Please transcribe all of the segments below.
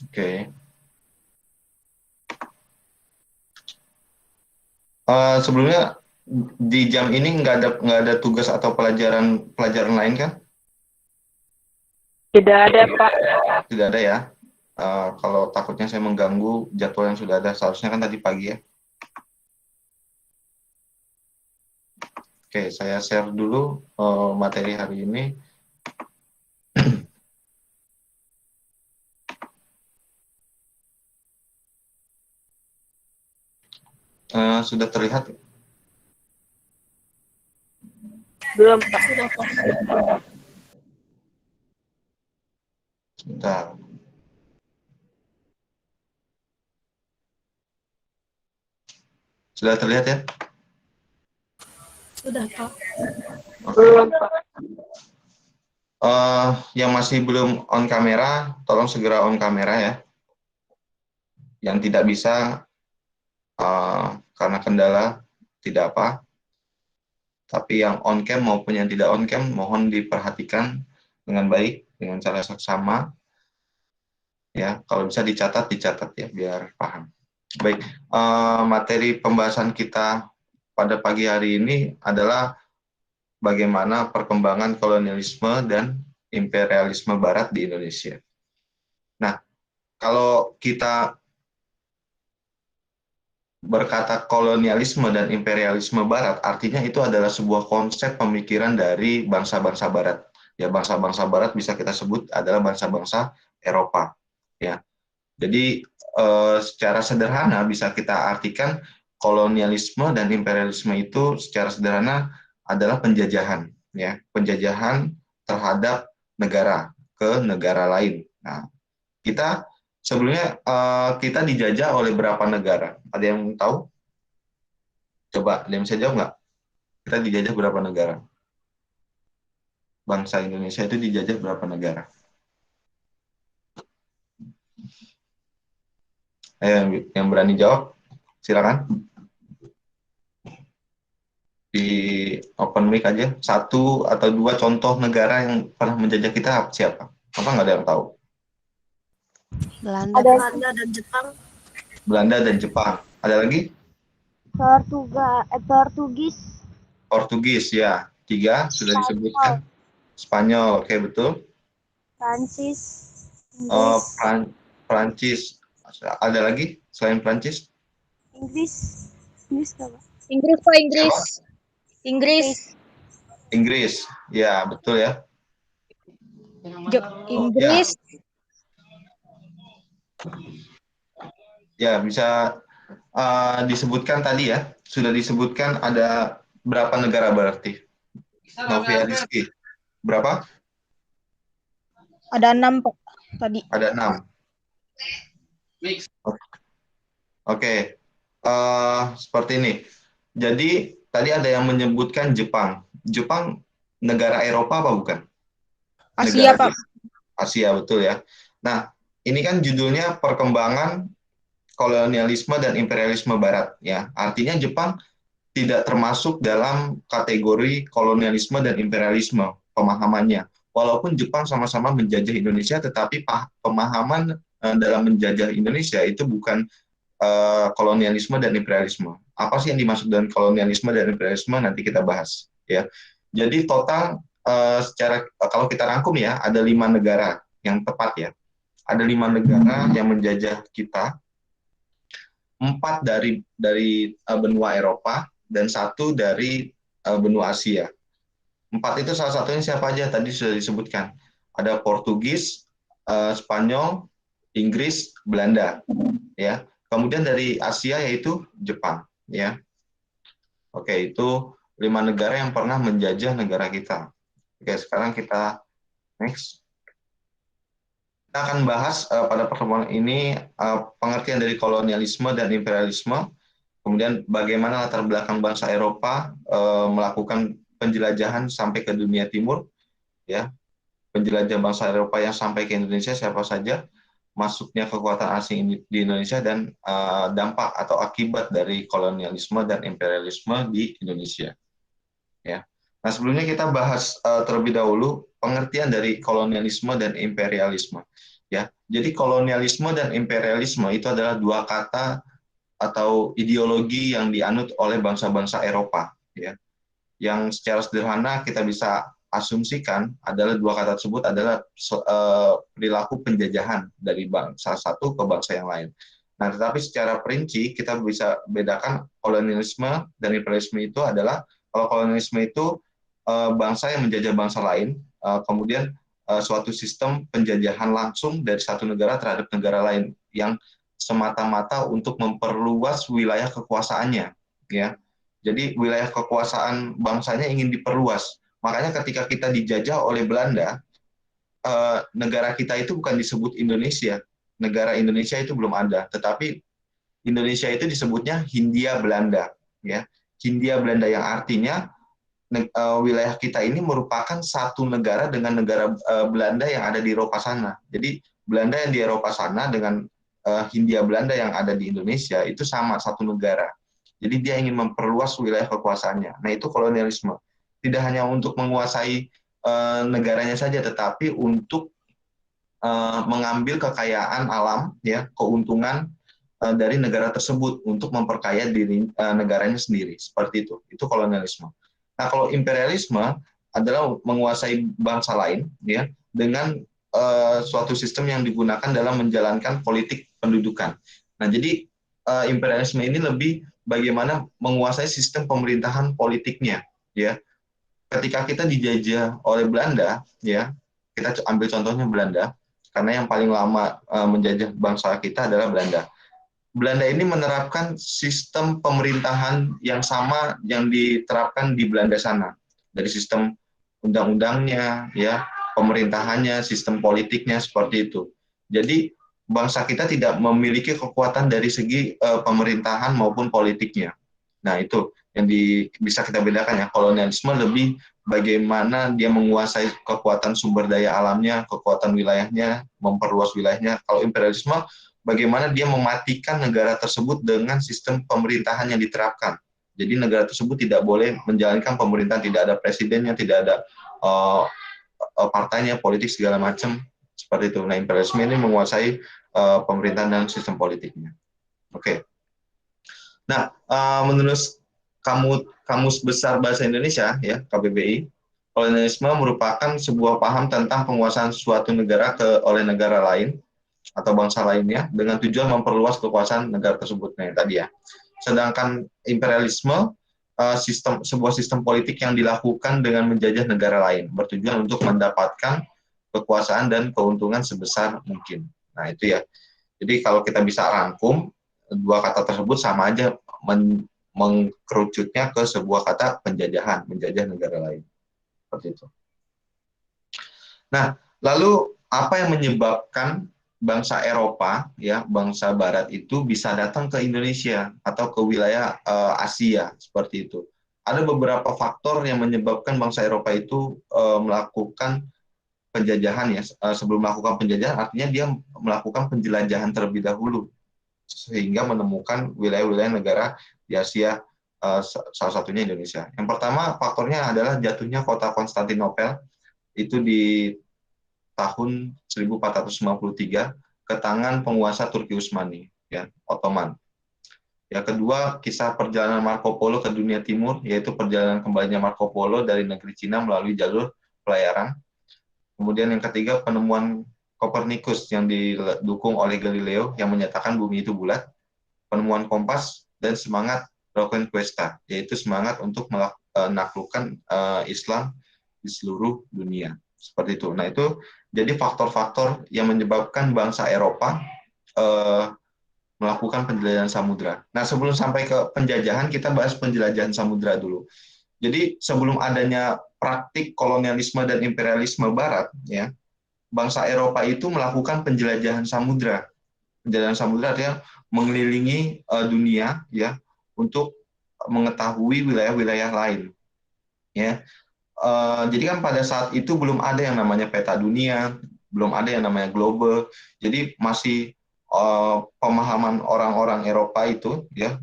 Oke. Sebelumnya di jam ini nggak ada tugas atau pelajaran pelajaran lain kan? Tidak ada, Pak. Tidak ada ya. Kalau takutnya saya mengganggu jadwal yang sudah ada, seharusnya kan tadi pagi ya. Oke, saya share dulu materi hari ini. Sudah terlihat? Belum, Pak. Sudah, Pak. Sebentar. Sudah terlihat ya? Sudah, Pak. Oke. Belum, Pak. Yang masih belum on kamera, tolong segera on kamera ya. Yang tidak bisa karena kendala tidak apa. Tapi yang on cam maupun yang tidak on cam mohon diperhatikan dengan baik, dengan cara seksama. Ya, kalau bisa dicatat ya biar paham. Baik, materi pembahasan kita pada pagi hari ini adalah bagaimana perkembangan kolonialisme dan imperialisme Barat di Indonesia. Nah, kalau kita berkata kolonialisme dan imperialisme Barat, artinya itu adalah sebuah konsep pemikiran dari bangsa-bangsa Barat. Ya, bangsa-bangsa Barat bisa kita sebut adalah bangsa-bangsa Eropa. Ya, jadi secara sederhana bisa kita artikan kolonialisme dan imperialisme itu secara sederhana adalah penjajahan, ya, penjajahan terhadap negara ke negara lain. Nah, kita sebelumnya kita dijajah oleh berapa negara? Ada yang tahu? Coba, ada yang bisa jawab nggak? Kita dijajah berapa negara? Bangsa Indonesia itu dijajah berapa negara? Yang berani jawab, silakan. Di open mic aja. Satu atau dua contoh negara yang pernah menjajah kita siapa? Apa nggak ada yang tahu? Belanda. Ada Belanda dan Jepang. Belanda dan Jepang. Ada lagi? Portugis. Portugis ya. Tiga sudah disebutkan. Spanyol, oke betul. Prancis, Oh, Inggris. Prancis. Ada lagi selain Prancis? Inggris. Inggris apa? Inggris, Pak. Inggris. Siapa? Inggris. Inggris. Ya, betul ya. Inggris. Ya, bisa disebutkan tadi ya. Sudah disebutkan ada berapa negara berarti? Novia Rizky. Berapa? Ada 6, Pak. Tadi. Ada 6. Oke. Seperti ini. Jadi, tadi ada yang menyebutkan Jepang. Jepang negara Eropa apa bukan? Asia, Negara Pak. Asia, betul ya. Nah, ini kan judulnya perkembangan kolonialisme dan imperialisme Barat. Ya, artinya Jepang tidak termasuk dalam kategori kolonialisme dan imperialisme pemahamannya. Walaupun Jepang sama-sama menjajah Indonesia, tetapi pemahaman dalam menjajah Indonesia itu bukan kolonialisme dan imperialisme. Apa sih yang dimaksud dengan kolonialisme dan imperialisme nanti kita bahas. Ya, jadi total secara kalau kita rangkum ya ada 5 negara yang tepat ya. Ada 5 negara yang menjajah kita, 4 dari benua Eropa dan 1 dari benua Asia. 4 itu salah satunya siapa aja tadi sudah disebutkan. Ada Portugis, Spanyol, Inggris, Belanda, ya. Kemudian dari Asia yaitu Jepang, ya. Oke, itu 5 negara yang pernah menjajah negara kita. Oke, sekarang kita next. Kita akan bahas pada pertemuan ini pengertian dari kolonialisme dan imperialisme, kemudian bagaimana latar belakang bangsa Eropa melakukan penjelajahan sampai ke dunia timur, ya, penjelajah bangsa Eropa yang sampai ke Indonesia siapa saja, masuknya kekuatan asing di Indonesia, dan dampak atau akibat dari kolonialisme dan imperialisme di Indonesia. Ya. Nah, sebelumnya kita bahas terlebih dahulu pengertian dari kolonialisme dan imperialisme. Ya, jadi kolonialisme dan imperialisme itu adalah dua kata atau ideologi yang dianut oleh bangsa-bangsa Eropa. Ya, yang secara sederhana kita bisa asumsikan adalah dua kata tersebut adalah perilaku penjajahan dari bangsa satu ke bangsa yang lain. Nah, tetapi secara perinci kita bisa bedakan kolonialisme dan imperialisme itu adalah kalau kolonialisme itu bangsa yang menjajah bangsa lain, kemudian suatu sistem penjajahan langsung dari satu negara terhadap negara lain yang semata-mata untuk memperluas wilayah kekuasaannya, ya. Jadi wilayah kekuasaan bangsanya ingin diperluas. Makanya ketika kita dijajah oleh Belanda, negara kita itu bukan disebut Indonesia. Negara Indonesia itu belum ada, tetapi Indonesia itu disebutnya Hindia Belanda, ya. Hindia Belanda yang artinya wilayah kita ini merupakan satu negara dengan negara Belanda yang ada di Eropa sana. Jadi Belanda yang di Eropa sana dengan Hindia Belanda yang ada di Indonesia itu sama satu negara. Jadi dia ingin memperluas wilayah kekuasaannya. Nah, itu kolonialisme. Tidak hanya untuk menguasai negaranya saja, tetapi untuk mengambil kekayaan alam, ya, keuntungan dari negara tersebut untuk memperkaya diri negaranya sendiri. Seperti itu. Itu kolonialisme. Nah, kalau imperialisme adalah menguasai bangsa lain, ya, dengan suatu sistem yang digunakan dalam menjalankan politik pendudukan. Nah, jadi imperialisme ini lebih bagaimana menguasai sistem pemerintahan politiknya, ya. Ketika kita dijajah oleh Belanda, ya, kita ambil contohnya Belanda, karena yang paling lama menjajah bangsa kita adalah Belanda. Belanda ini menerapkan sistem pemerintahan yang sama yang diterapkan di Belanda sana, dari sistem undang-undangnya, ya, pemerintahannya, sistem politiknya seperti itu. Jadi bangsa kita tidak memiliki kekuatan dari segi pemerintahan maupun politiknya. Nah, itu yang bisa kita bedakan, ya. Kolonialisme lebih bagaimana dia menguasai kekuatan sumber daya alamnya, kekuatan wilayahnya, memperluas wilayahnya. Kalau imperialisme, bagaimana dia mematikan negara tersebut dengan sistem pemerintahan yang diterapkan. Jadi negara tersebut tidak boleh menjalankan pemerintahan, tidak ada presidennya, tidak ada partainya, politik segala macam seperti itu. Nah, imperialisme ini menguasai pemerintahan dan sistem politiknya. Oke. Nah, menurut Kamus Besar Bahasa Indonesia, ya, KBBI, kolonialisme merupakan sebuah paham tentang penguasaan suatu negara oleh negara lain atau bangsa lainnya dengan tujuan memperluas kekuasaan negara tersebut. Nah, tadi, ya. Sedangkan imperialisme sebuah sistem politik yang dilakukan dengan menjajah negara lain bertujuan untuk mendapatkan kekuasaan dan keuntungan sebesar mungkin. Nah, itu, ya. Jadi kalau kita bisa rangkum dua kata tersebut sama aja mengkerucutnya ke sebuah kata penjajahan, menjajah negara lain. Seperti itu. Nah, lalu apa yang menyebabkan bangsa Eropa, ya, bangsa Barat itu bisa datang ke Indonesia atau ke wilayah Asia seperti itu? Ada beberapa faktor yang menyebabkan bangsa Eropa itu melakukan penjajahan, ya. Sebelum melakukan penjajahan, artinya dia melakukan penjelajahan terlebih dahulu sehingga menemukan wilayah-wilayah negara di Asia, salah satunya Indonesia. Yang pertama faktornya adalah jatuhnya kota Konstantinopel itu di tahun 1453 ke tangan penguasa Turki Utsmani, ya, Ottoman. Yang kedua, kisah perjalanan Marco Polo ke dunia timur, yaitu perjalanan kembalinya Marco Polo dari negeri Cina melalui jalur pelayaran. Kemudian yang ketiga, penemuan Kopernikus yang didukung oleh Galileo yang menyatakan bumi itu bulat. Penemuan kompas dan semangat Reconquista, yaitu semangat untuk menaklukkan Islam di seluruh dunia. Seperti itu. Nah, itu jadi faktor-faktor yang menyebabkan bangsa Eropa melakukan penjelajahan samudra. Nah, sebelum sampai ke penjajahan, kita bahas penjelajahan samudra dulu. Jadi, sebelum adanya praktik kolonialisme dan imperialisme Barat, ya, bangsa Eropa itu melakukan penjelajahan samudra. Penjelajahan samudra artinya mengelilingi dunia, ya, untuk mengetahui wilayah-wilayah lain, ya. Jadi kan pada saat itu belum ada yang namanya peta dunia, belum ada yang namanya globe. Jadi masih pemahaman orang-orang Eropa itu, ya,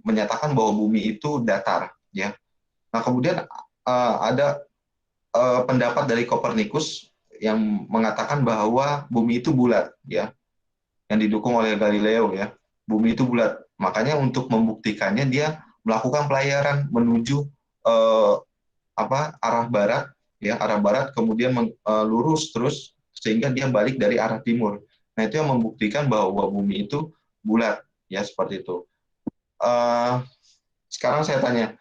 menyatakan bahwa bumi itu datar, ya. Nah, kemudian ada pendapat dari Kopernikus yang mengatakan bahwa bumi itu bulat, ya, yang didukung oleh Galileo, ya. Bumi itu bulat. Makanya untuk membuktikannya dia melakukan pelayaran menuju eh, arah barat, ya, arah barat, kemudian lurus terus sehingga dia balik dari arah timur. Nah, itu yang membuktikan bahwa bumi itu bulat, ya, seperti itu. Eh, Sekarang saya tanya,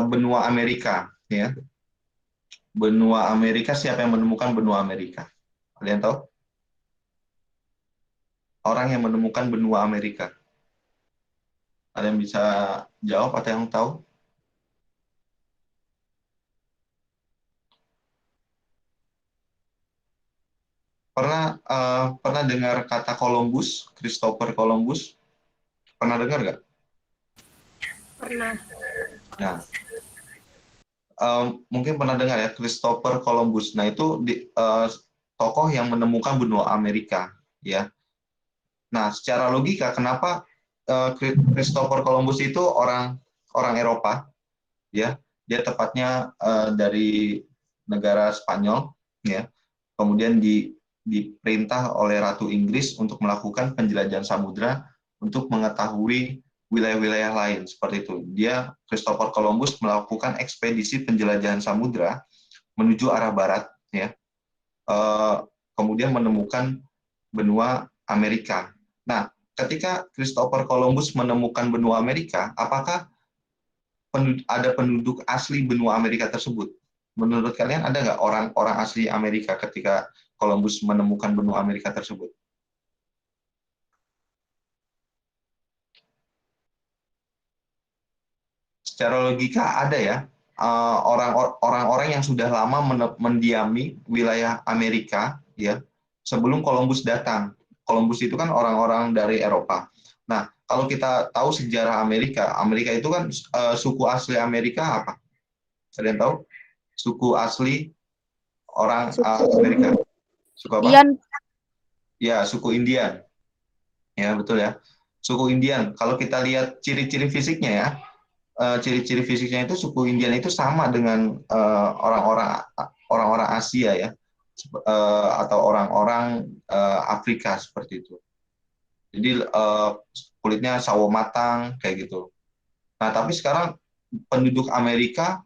benua Amerika, ya, benua Amerika, siapa yang menemukan benua Amerika? Kalian tahu? Orang yang menemukan benua Amerika. Ada yang bisa jawab atau yang tahu? Pernah dengar kata Columbus, Christopher Columbus? Pernah dengar nggak? Pernah. Nah, mungkin pernah dengar ya, Christopher Columbus. Nah, itu tokoh yang menemukan benua Amerika, ya. Nah, secara logika, kenapa Christopher Columbus itu orang orang Eropa, ya? Dia tepatnya dari negara Spanyol, ya. Kemudian diperintah oleh Ratu Inggris untuk melakukan penjelajahan samudra untuk mengetahui wilayah-wilayah lain seperti itu. Dia Christopher Columbus melakukan ekspedisi penjelajahan samudra menuju arah barat, ya. Eh, Kemudian menemukan benua Amerika. Nah, ketika Christopher Columbus menemukan benua Amerika, apakah ada penduduk asli benua Amerika tersebut? Menurut kalian ada nggak orang-orang asli Amerika ketika Columbus menemukan benua Amerika tersebut? Secara logika ada ya, orang-orang yang sudah lama mendiami wilayah Amerika, ya, sebelum Columbus datang. Columbus itu kan orang-orang dari Eropa. Nah, kalau kita tahu sejarah Amerika, Amerika itu kan suku asli Amerika apa? Kalian tahu? Suku asli orang Suku Amerika. Suku apa? Indian. Ya, suku Indian. Ya, betul ya. Suku Indian. Kalau kita lihat ciri-ciri fisiknya ya, ciri-ciri fisiknya itu suku Indian itu sama dengan orang-orang Asia ya, atau orang-orang Afrika seperti itu. Jadi kulitnya sawo matang kayak gitu. Nah, tapi sekarang penduduk Amerika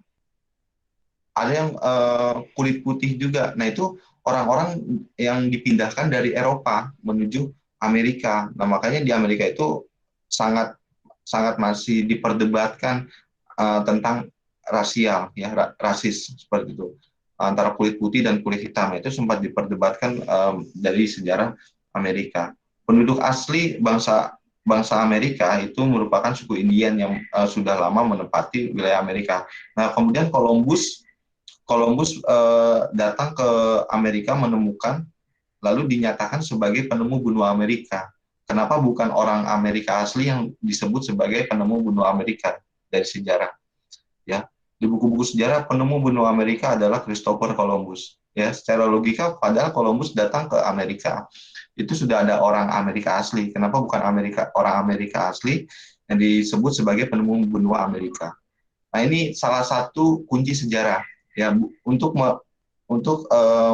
ada yang kulit putih juga. Nah, itu orang-orang yang dipindahkan dari Eropa menuju Amerika. Nah, makanya di Amerika itu sangat sangat masih diperdebatkan tentang rasial, ya, rasis seperti itu, antara kulit putih dan kulit hitam. Itu sempat diperdebatkan dari sejarah Amerika. Penduduk asli bangsa bangsa Amerika itu merupakan suku Indian yang sudah lama menempati wilayah Amerika. Nah, kemudian Columbus datang ke Amerika menemukan, lalu dinyatakan sebagai penemu benua Amerika. Kenapa bukan orang Amerika asli yang disebut sebagai penemu benua Amerika dari sejarah? Ya, di buku-buku sejarah penemu benua Amerika adalah Christopher Columbus. Ya, secara logika, padahal Columbus datang ke Amerika, itu sudah ada orang Amerika asli. Kenapa bukan orang Amerika asli yang disebut sebagai penemu benua Amerika? Nah, ini salah satu kunci sejarah ya, untuk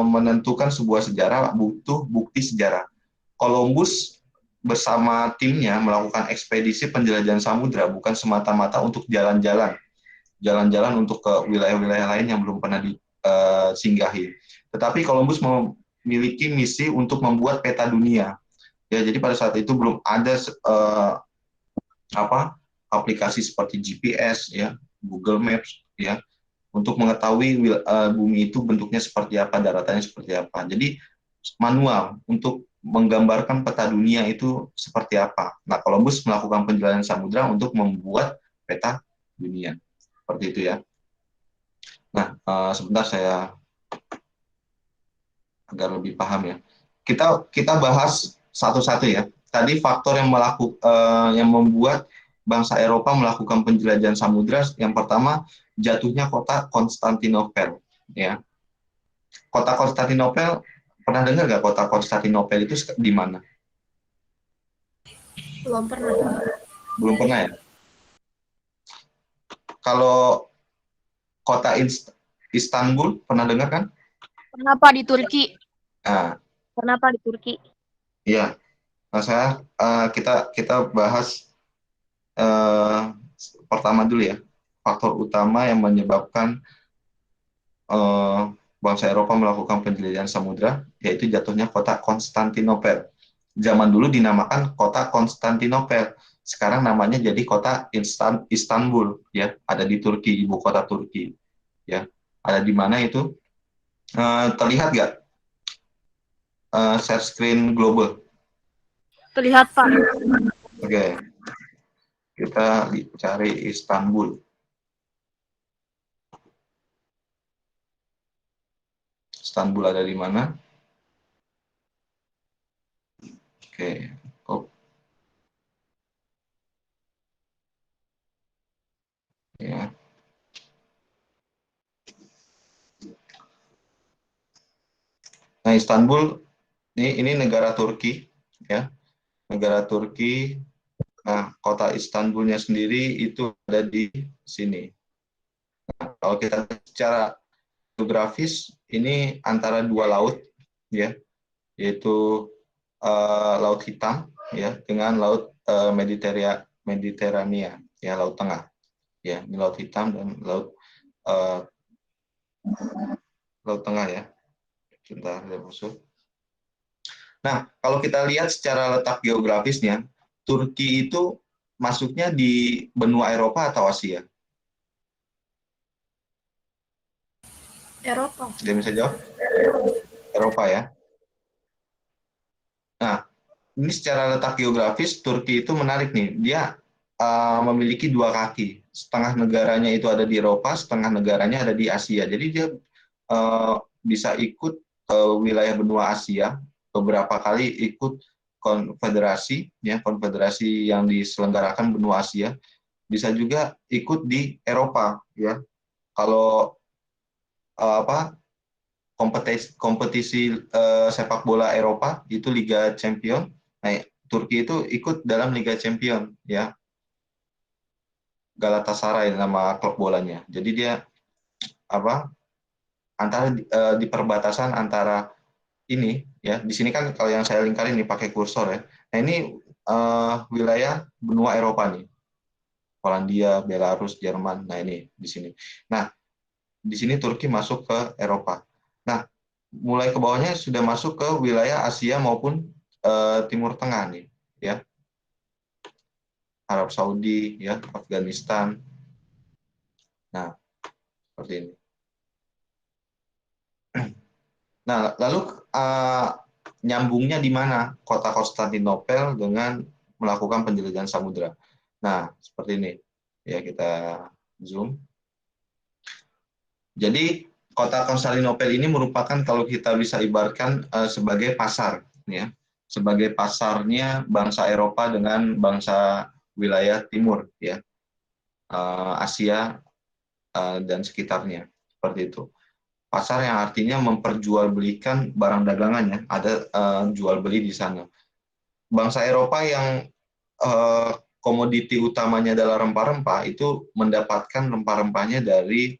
menentukan sebuah sejarah butuh bukti sejarah. Columbus bersama timnya melakukan ekspedisi penjelajahan samudra bukan semata-mata untuk jalan-jalan untuk ke wilayah-wilayah lain yang belum pernah disinggahi. Tetapi Columbus memiliki misi untuk membuat peta dunia. Ya, jadi pada saat itu belum ada aplikasi seperti GPS, ya, Google Maps, ya, untuk mengetahui bumi itu bentuknya seperti apa, daratannya seperti apa. Jadi manual untuk menggambarkan peta dunia itu seperti apa. Nah, Columbus melakukan penjelajahan samudra untuk membuat peta dunia. Seperti itu ya. Nah, sebentar saya agar lebih paham ya. Kita bahas satu-satu ya. Tadi faktor yang membuat bangsa Eropa melakukan penjelajahan samudra, yang pertama jatuhnya kota Konstantinopel, ya. Kota Konstantinopel, pernah dengar nggak kota Konstantinopel itu di mana? Belum pernah. Belum pernah ya. Kalau kota Istanbul, pernah dengar kan? Kenapa di Turki? Nah, Kenapa di Turki? iya. Nah, kita kita bahas eh, pertama dulu ya. Faktor utama yang menyebabkan eh, bangsa Eropa melakukan penjelajahan samudra, yaitu jatuhnya kota Konstantinopel. Zaman dulu dinamakan kota Konstantinopel, sekarang namanya jadi kota Istanbul, ya, ada di Turki, ibu kota Turki, ya. Ada di mana itu? Terlihat nggak share screen global? Terlihat, Pak. Oke, kita cari Istanbul. Istanbul ada di mana? Oke, oh, ya. Nah, Istanbul ini negara Turki, ya, negara Turki. Nah, kota Istanbulnya sendiri itu ada di sini. Nah, kalau kita secara geografis, ini antara dua laut, ya, yaitu Laut Hitam, ya, dengan Laut Mediterania, ya, Laut Tengah, ya, ini Laut Hitam dan eh, Laut Tengah, ya. Sebentar, saya masuk. Nah, kalau kita lihat secara letak geografisnya, Turki itu masuknya di benua Eropa atau Asia? Eropa. Dia bisa jawab? Eropa, ya. Nah, ini secara letak geografis, Turki itu menarik nih. Dia memiliki dua kaki. Setengah negaranya itu ada di Eropa, setengah negaranya ada di Asia. Jadi dia bisa ikut wilayah benua Asia, beberapa kali ikut konfederasi, ya, konfederasi yang diselenggarakan benua Asia. Bisa juga ikut di Eropa, ya. Kalau apa kompetisi sepak bola Eropa itu Liga Champion. Nah, Turki itu ikut dalam Liga Champion, ya. Galatasaray nama klub bolanya. Jadi dia apa antara di perbatasan antara ini, ya. Di sini kan kalau yang saya lingkarin nih pakai kursor, ya. Nah, ini wilayah benua Eropa nih. Polandia, Belarus, Jerman. Nah, ini di sini. Nah, di sini Turki masuk ke Eropa. Nah, mulai ke bawahnya sudah masuk ke wilayah Asia maupun Timur Tengah nih, ya. Arab Saudi, ya, Afghanistan. Nah, seperti ini. Nah, lalu nyambungnya di mana kota Konstantinopel dengan melakukan penjelajahan samudra. Nah, seperti ini. Ya, kita zoom. Jadi, kota Konstantinopel ini merupakan, kalau kita bisa ibaratkan, sebagai pasar, ya. Sebagai pasarnya bangsa Eropa dengan bangsa wilayah timur, ya. Asia dan sekitarnya. Seperti itu. Pasar yang artinya memperjualbelikan barang dagangannya, ada jual beli di sana. Bangsa Eropa yang uh, komoditi utamanya adalah rempah-rempah itu mendapatkan rempah-rempahnya dari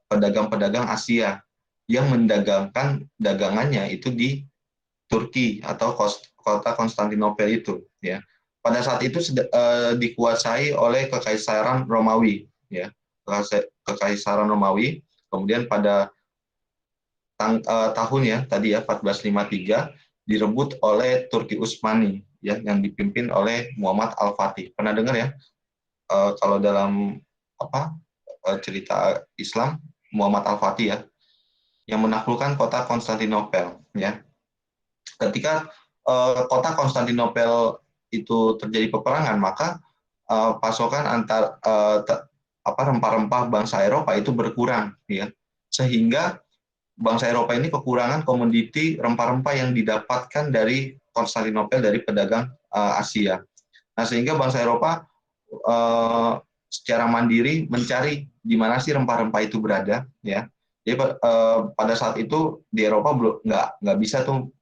pedagang-pedagang Asia yang mendagangkan dagangannya itu di Turki atau kota Konstantinopel itu, ya. Pada saat itu dikuasai oleh Kekaisaran Romawi, ya. Kekaisaran Romawi. Kemudian pada tahun, ya, tadi, ya, 1453 direbut oleh Turki Utsmani, ya, yang dipimpin oleh Muhammad Al-Fatih. Pernah dengar, ya, kalau dalam apa cerita Islam, Muhammad Al-Fatih, ya, yang menaklukkan kota Konstantinopel, ya. Ketika kota Konstantinopel itu terjadi peperangan, maka pasokan antar rempah-rempah bangsa Eropa itu berkurang, ya, sehingga bangsa Eropa ini kekurangan komoditi rempah-rempah yang didapatkan dari Konstantinopel dari pedagang Asia. Nah, sehingga bangsa Eropa secara mandiri mencari di mana sih rempah-rempah itu berada, ya. Jadi pada saat itu di Eropa belum nggak bisa tuh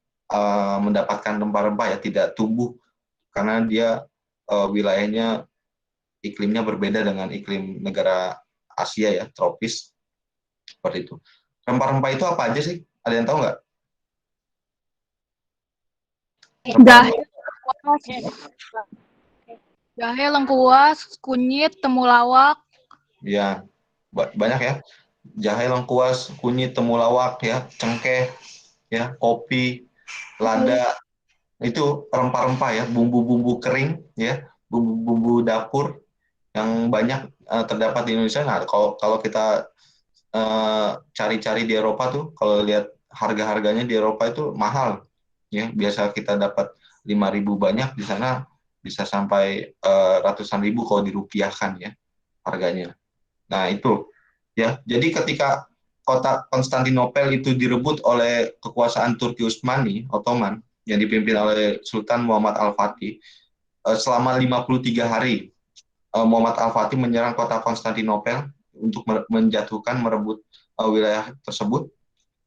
mendapatkan rempah-rempah, ya, tidak tumbuh karena dia wilayahnya iklimnya berbeda dengan iklim negara Asia, ya, tropis. seperti itu. Rempah-rempah itu apa aja sih? Ada yang tahu nggak? Jahe, Rempah-rempah. jahe, lengkuas, kunyit, temulawak. Ya, banyak ya. Jahe, lengkuas, kunyit, temulawak, ya, cengkeh, ya, kopi, lada. Itu rempah-rempah ya, bumbu-bumbu kering, ya, bumbu-bumbu dapur yang banyak terdapat di Indonesia. Nah, kalau kalau kita cari-cari di Eropa tuh, kalau lihat harga-harganya di Eropa itu mahal, ya. Biasa kita dapat 5.000 banyak, di sana bisa sampai ratusan ribu kalau dirupiahkan ya harganya. Nah, itu ya. Jadi ketika kota Konstantinopel itu direbut oleh kekuasaan Turki Utsmani Ottoman yang dipimpin oleh Sultan Muhammad Al-Fatih, selama 53 hari Muhammad Al-Fatih menyerang kota Konstantinopel untuk menjatuhkan, merebut wilayah tersebut,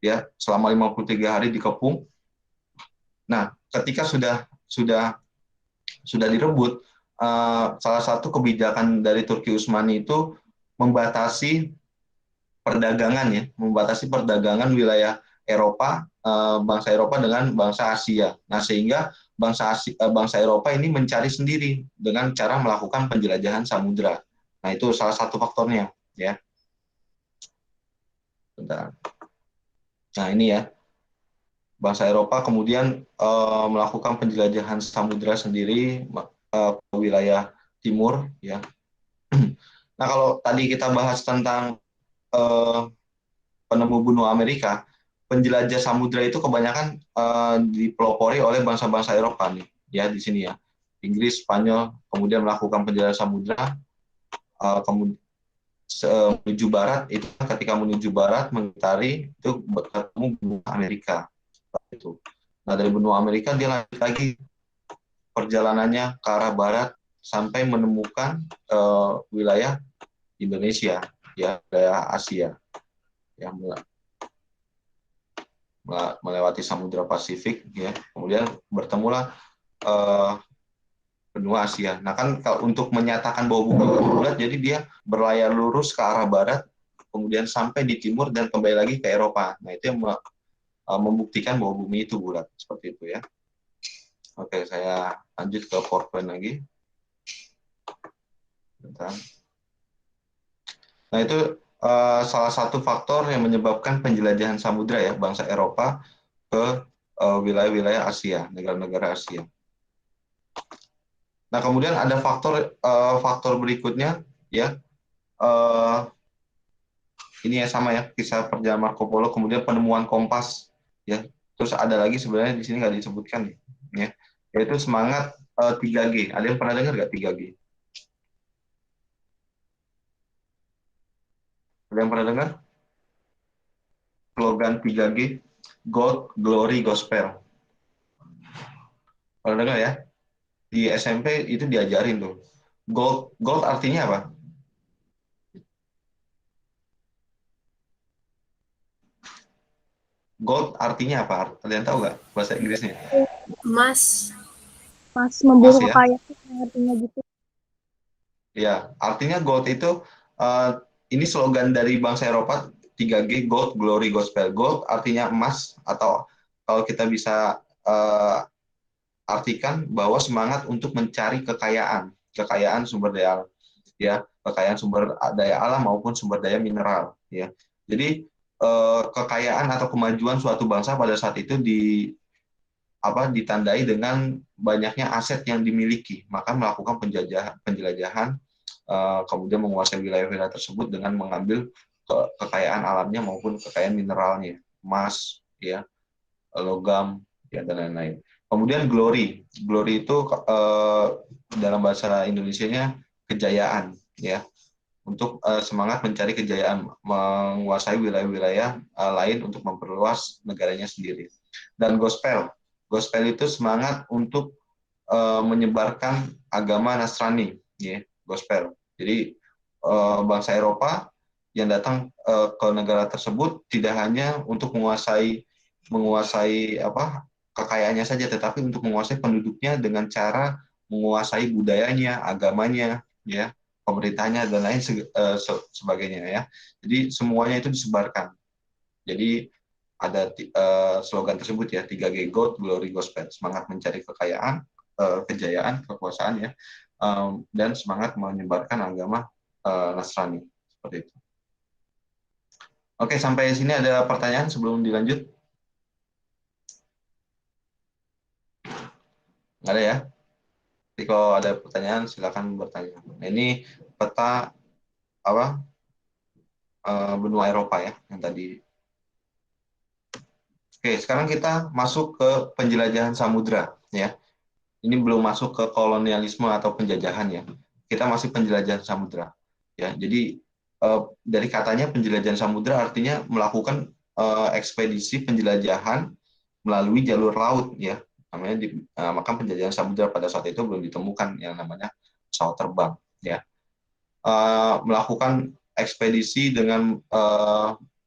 ya, selama 53 hari dikepung. Nah, ketika sudah direbut, salah satu kebijakan dari Turki Utsmani itu membatasi perdagangan, ya, membatasi perdagangan wilayah Eropa, bangsa Eropa dengan bangsa Asia. Nah, sehingga bangsa Eropa ini mencari sendiri dengan cara melakukan penjelajahan samudra. Nah, itu salah satu faktornya, ya. Bentar. Nah, ini ya, bangsa Eropa kemudian melakukan penjelajahan samudra sendiri ke wilayah timur, ya. Nah, kalau tadi kita bahas tentang eh, penemu benua Amerika, penjelajah samudra itu kebanyakan dipelopori oleh bangsa-bangsa Eropa nih, ya, di sini ya. Inggris, Spanyol, kemudian melakukan penjelajahan samudra, kemudian menuju barat, itu ketika menuju barat mengitari itu bertemu benua Amerika itu. Nah, dari benua Amerika dia lanjut lagi perjalanannya ke arah barat sampai menemukan wilayah Indonesia, ya, wilayah Asia, yang melewati Samudra Pasifik, ya, kemudian bertemulah uh, benua Asia. Nah, kan kalau untuk menyatakan bahwa bumi itu bulat, jadi dia berlayar lurus ke arah barat, kemudian sampai di timur dan kembali lagi ke Eropa. Nah, itu yang membuktikan bahwa bumi itu bulat, seperti itu ya. Oke, saya lanjut ke PowerPoint lagi. Bentar. Nah, itu salah satu faktor yang menyebabkan penjelajahan samudra, ya, bangsa Eropa ke wilayah-wilayah Asia, negara-negara Asia. Nah, kemudian ada faktor berikutnya, ya. Uh, ini ya, sama ya, kisah perjalanan Marco Polo, kemudian penemuan kompas, ya. Terus ada lagi sebenarnya di sini nggak disebutkan, ya, yaitu semangat 3G. Ada yang pernah dengar nggak 3G? Ada yang pernah dengar slogan 3G? Gold, Glory, Gospel. Pernah dengar ya? Di SMP itu diajarin tuh. Gold artinya apa? Gold artinya apa? Ada yang tahu nggak bahasa Inggrisnya? Emas. Mas Emas, memburu ya. kekayaan, artinya gitu. Ya, artinya gold itu ini slogan dari bangsa Eropa, 3G, Gold, Glory, Gospel. Gold artinya emas, atau kalau kita bisa artikan bahwa semangat untuk mencari kekayaan sumber daya alam, ya, kekayaan sumber daya alam maupun sumber daya mineral, ya. Jadi kekayaan atau kemajuan suatu bangsa pada saat itu ditandai dengan banyaknya aset yang dimiliki, maka melakukan penjelajahan, kemudian menguasai wilayah-wilayah tersebut dengan mengambil kekayaan alamnya maupun kekayaan mineralnya, emas, ya, logam, ya, dan lain-lain. Kemudian glory itu dalam bahasa Indonesianya kejayaan, ya, untuk semangat mencari kejayaan, menguasai wilayah-wilayah lain untuk memperluas negaranya sendiri. Dan gospel itu semangat untuk menyebarkan agama Nasrani, ya, gospel. Jadi bangsa Eropa yang datang ke negara tersebut tidak hanya untuk menguasai apa kekayaannya saja, tetapi untuk menguasai penduduknya dengan cara menguasai budayanya, agamanya, ya, pemerintahnya dan lain sebagainya ya. Jadi semuanya itu disebarkan. Jadi ada slogan tersebut ya, 3G God, Glory Gospel, semangat mencari kekayaan, kejayaan, kekuasaan ya, dan semangat menyebarkan agama Nasrani seperti itu. Oke, sampai sini ada pertanyaan sebelum dilanjut? Nggak ada ya? Jadi kalau ada pertanyaan silakan bertanya. Nah, ini peta apa benua Eropa ya yang tadi. Oke, sekarang kita masuk ke penjelajahan samudra ya. Ini belum masuk ke kolonialisme atau penjajahan ya. Kita masih penjelajahan samudra ya. Jadi dari katanya penjelajahan samudra artinya melakukan ekspedisi penjelajahan melalui jalur laut ya. Namanya maka penjelajahan samudra pada saat itu belum ditemukan yang namanya pesawat terbang ya. Melakukan ekspedisi dengan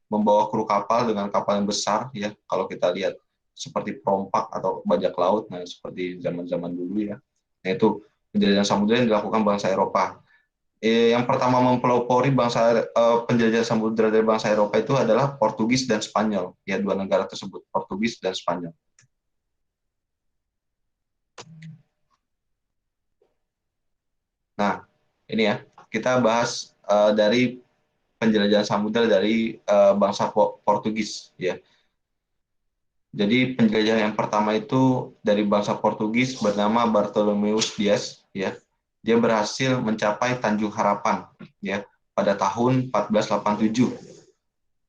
membawa kru kapal dengan kapal yang besar ya, kalau kita lihat seperti perompak atau bajak laut, nah seperti zaman-zaman dulu ya. Nah itu penjelajahan samudera yang dilakukan bangsa Eropa. Yang pertama mempelopori penjelajahan samudera dari bangsa Eropa itu adalah Portugis dan Spanyol ya, dua negara tersebut, Portugis dan Spanyol. Nah ini ya, kita bahas dari penjelajahan samudera dari bangsa Portugis ya. Jadi penjelajahan yang pertama itu dari bangsa Portugis bernama Bartolomeus Dias ya. Dia berhasil mencapai Tanjung Harapan ya pada tahun 1487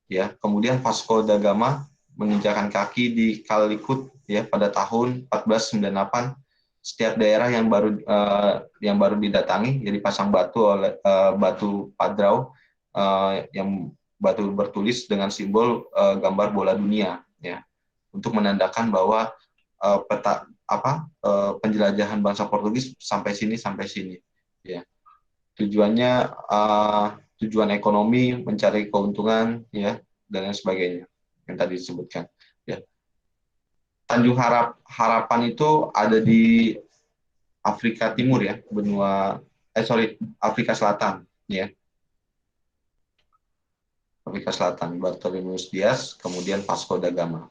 ya. Kemudian Vasco da Gama menginjakan kaki di Calicut ya pada tahun 1498. Setiap daerah yang baru didatangi jadi pasang batu oleh batu padrau yang batu bertulis dengan simbol gambar bola dunia ya, untuk menandakan bahwa penjelajahan bangsa Portugis sampai sini ya. Tujuannya tujuan ekonomi, mencari keuntungan ya, dan lain sebagainya yang tadi disebutkan ya. Tanjung Harapan itu ada di Afrika Timur ya, Afrika Selatan ya. Afrika Selatan, Bartolomeus Dias, kemudian Vasco da Gama.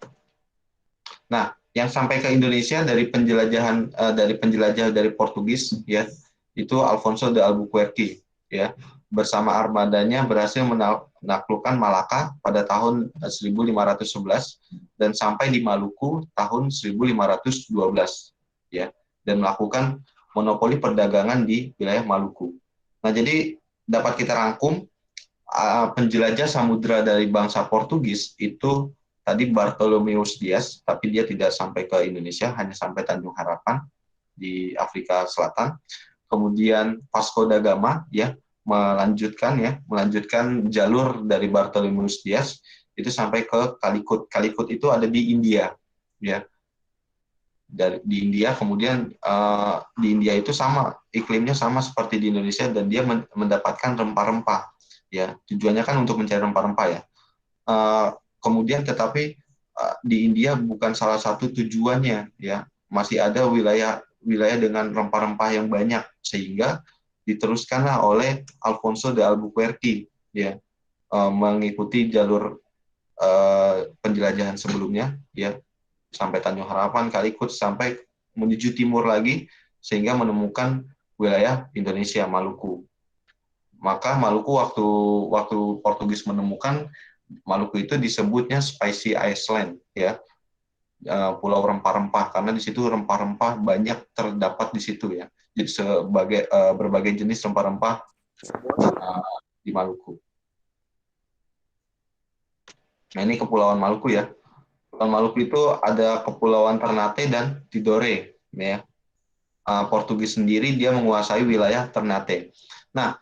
Nah, yang sampai ke Indonesia dari penjelajah dari Portugis ya, itu Alfonso de Albuquerque ya, bersama armadanya berhasil menaklukkan Malaka pada tahun 1511 dan sampai di Maluku tahun 1512 ya, dan melakukan monopoli perdagangan di wilayah Maluku. Nah, jadi dapat kita rangkum penjelajah samudra dari bangsa Portugis itu tadi Bartolomeus Dias, tapi dia tidak sampai ke Indonesia, hanya sampai Tanjung Harapan di Afrika Selatan. Kemudian Vasco da Gama ya melanjutkan jalur dari Bartolomeus Dias itu sampai ke Calicut. Calicut itu ada di India ya. Di India, kemudian di India itu sama, iklimnya sama seperti di Indonesia, dan dia mendapatkan rempah-rempah ya, tujuannya kan untuk mencari rempah-rempah ya. Kemudian tetapi di India bukan salah satu tujuannya ya, masih ada wilayah dengan rempah-rempah yang banyak, sehingga diteruskanlah oleh Alfonso de Albuquerque ya, mengikuti jalur penjelajahan sebelumnya ya, sampai Tanjung Harapan, Calicut, sampai menuju timur lagi sehingga menemukan wilayah Indonesia, Maluku. Maka Maluku waktu Portugis menemukan Maluku itu disebutnya Spicy Island ya, pulau rempah-rempah, karena di situ rempah-rempah banyak terdapat di situ ya. Jadi berbagai jenis rempah-rempah di Maluku. Nah, ini Kepulauan Maluku ya. Kepulauan Maluku itu ada Kepulauan Ternate dan Tidore ya. Portugis sendiri dia menguasai wilayah Ternate. Nah,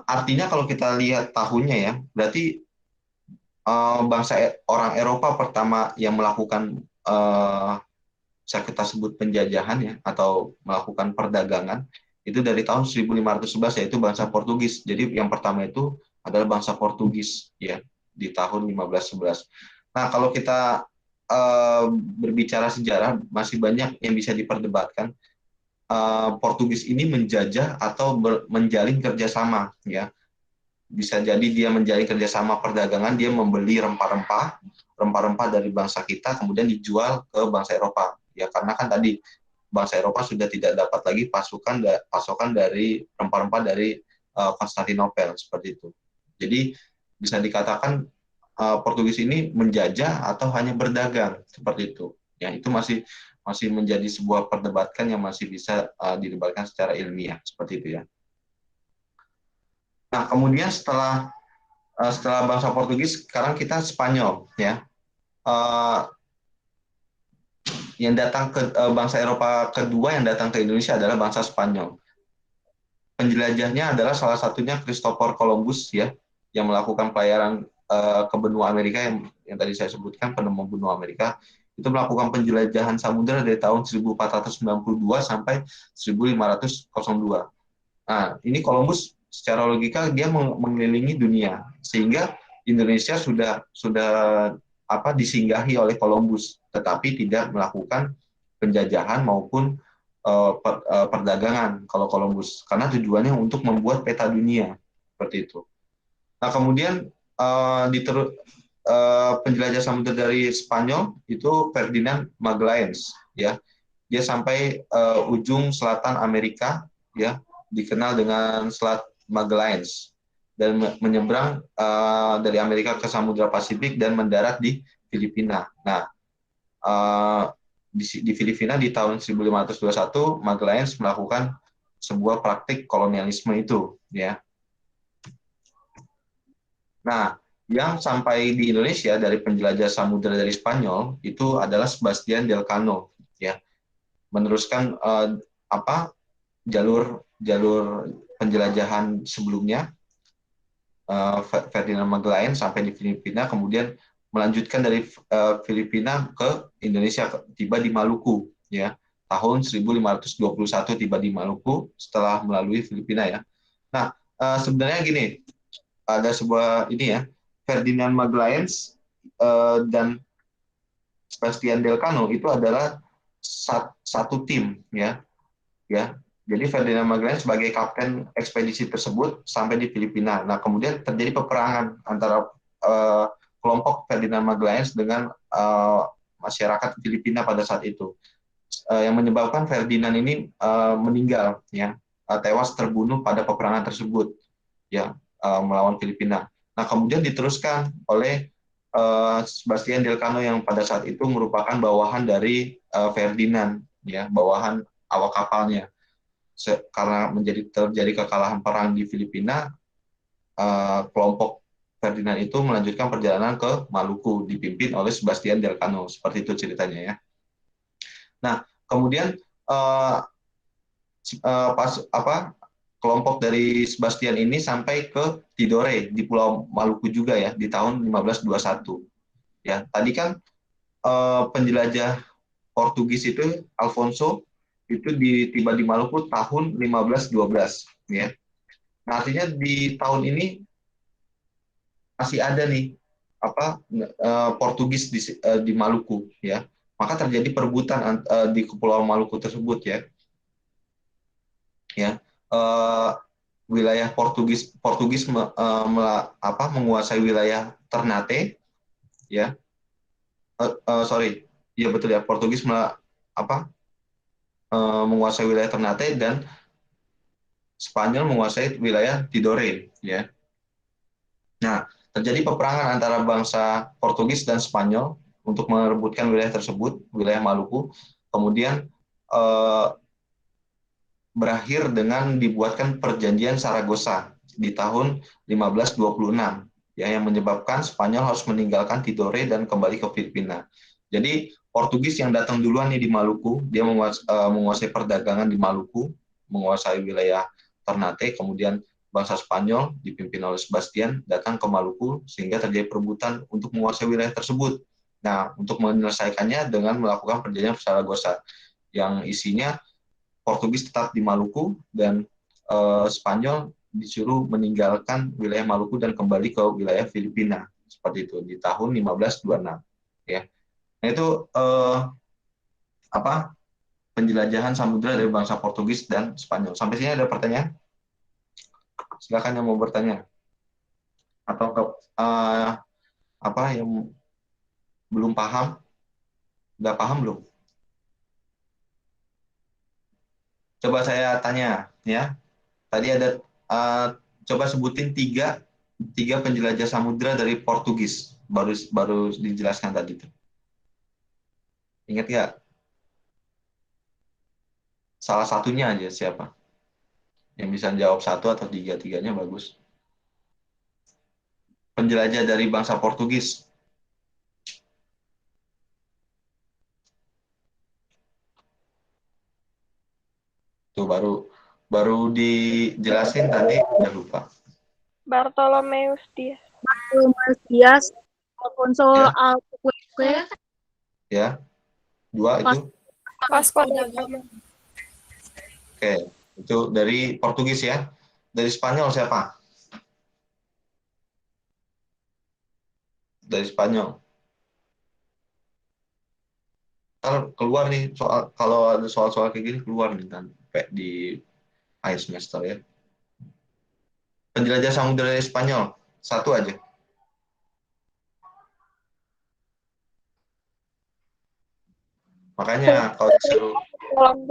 artinya kalau kita lihat tahunnya ya, berarti bangsa orang Eropa pertama yang melakukan bisa kita sebut penjajahan ya, atau melakukan perdagangan itu dari tahun 1511, yaitu bangsa Portugis. Jadi yang pertama itu adalah bangsa Portugis ya, di tahun 1511. Nah, kalau kita berbicara sejarah, masih banyak yang bisa diperdebatkan. Portugis ini menjajah atau menjalin kerjasama, ya. Bisa jadi dia menjalin kerjasama perdagangan, dia membeli rempah-rempah dari bangsa kita, kemudian dijual ke bangsa Eropa, ya, karena kan tadi bangsa Eropa sudah tidak dapat lagi pasokan dari rempah-rempah dari Konstantinopel, seperti itu. Jadi bisa dikatakan Portugis ini menjajah atau hanya berdagang, seperti itu. Ya, itu masih masih menjadi sebuah perdebatan yang masih bisa didebatkan secara ilmiah, seperti itu ya. Nah, kemudian setelah bangsa Portugis, sekarang kita Spanyol, ya. Eh, yang datang ke bangsa Eropa kedua yang datang ke Indonesia adalah bangsa Spanyol. Penjelajahnya adalah salah satunya Christopher Columbus, ya, yang melakukan pelayaran ke benua Amerika yang tadi saya sebutkan, penemu benua Amerika. Itu melakukan penjelajahan samudera dari tahun 1492 sampai 1502. Nah, ini Columbus secara logika dia mengelilingi dunia, sehingga Indonesia sudah disinggahi oleh Columbus, tetapi tidak melakukan penjajahan maupun perdagangan kalau Columbus, karena tujuannya untuk membuat peta dunia, seperti itu. Nah, kemudian penjelajah samudera dari Spanyol itu Ferdinand Magallanes, ya. Dia sampai ujung selatan Amerika, ya, dikenal dengan Selat Magallanes, dan menyeberang dari Amerika ke Samudra Pasifik dan mendarat di Filipina. Nah, di Filipina di tahun 1521 Magallanes melakukan sebuah praktik kolonialisme itu, ya. Nah, yang sampai di Indonesia dari penjelajah samudera dari Spanyol itu adalah Sebastian del Cano, ya, meneruskan jalur penjelajahan sebelumnya, Ferdinand Magellan sampai di Filipina, kemudian melanjutkan dari Filipina ke Indonesia, tiba di Maluku, ya, tahun 1521 tiba di Maluku setelah melalui Filipina, ya. Nah, sebenarnya gini, ada sebuah ini, ya, Ferdinand Magellan dan Sebastian del Cano itu adalah satu tim, ya. Jadi Ferdinand Magellan sebagai kapten ekspedisi tersebut sampai di Filipina. Nah, kemudian terjadi peperangan antara kelompok Ferdinand Magellan dengan masyarakat Filipina pada saat itu, yang menyebabkan Ferdinand ini meninggal, ya, tewas terbunuh pada peperangan tersebut, ya, melawan Filipina. Nah, kemudian diteruskan oleh Sebastian del Cano yang pada saat itu merupakan bawahan dari Ferdinand, ya, bawahan awak kapalnya. Karena terjadi kekalahan perang di Filipina, kelompok Ferdinand itu melanjutkan perjalanan ke Maluku dipimpin oleh Sebastian del Cano, seperti itu ceritanya, ya. Nah, kemudian kelompok dari Sebastian ini sampai ke Tidore di Pulau Maluku juga, ya, di tahun 1521. Ya, tadi kan penjelajah Portugis itu Alfonso itu tiba di Maluku tahun 1512, ya. Nah, artinya di tahun ini masih ada nih Portugis di Maluku, ya. Maka terjadi perebutan di Kepulauan Maluku tersebut, ya. Ya. Wilayah Portugis menguasai wilayah Ternate, ya. Sorry, ya betul, ya, Portugis menguasai wilayah Ternate dan Spanyol menguasai wilayah Tidore, ya. Nah, terjadi peperangan antara bangsa Portugis dan Spanyol untuk merebutkan wilayah tersebut, wilayah Maluku. Kemudian berakhir dengan dibuatkan perjanjian Saragossa di tahun 1526, ya, yang menyebabkan Spanyol harus meninggalkan Tidore dan kembali ke Filipina. Jadi Portugis yang datang duluan nih di Maluku, dia menguasai perdagangan di Maluku, menguasai wilayah Ternate, kemudian bangsa Spanyol dipimpin oleh Sebastian datang ke Maluku sehingga terjadi perebutan untuk menguasai wilayah tersebut. Nah, untuk menyelesaikannya dengan melakukan perjanjian Saragossa yang isinya Portugis tetap di Maluku dan Spanyol disuruh meninggalkan wilayah Maluku dan kembali ke wilayah Filipina, seperti itu di tahun 1526, ya. Nah, itu penjelajahan samudra dari bangsa Portugis dan Spanyol. Sampai sini ada pertanyaan? Silakan yang mau bertanya. Atau apa yang belum paham? Udah paham belum? Coba saya tanya, ya. Tadi ada coba sebutin tiga penjelajah samudra dari Portugis. Baru dijelaskan tadi itu. Ingat nggak? Salah satunya aja siapa? Yang bisa jawab satu atau tiga-tiganya bagus. Penjelajah dari bangsa Portugis. Tuh baru dijelasin tadi udah lupa. Bartolomeus Dias. Mas Dias, Alfonso Ya. Albuquerque, Ya, dua itu. Vasco da Gama. Oke, itu dari Portugis ya. Dari Spanyol siapa? Dari Spanyol. Ntar keluar nih soal, kalau ada soal-soal kayak gini keluar nih kan di akhir semester ya. Penjelajah samudera dari Spanyol satu aja. Makanya kalau disuruh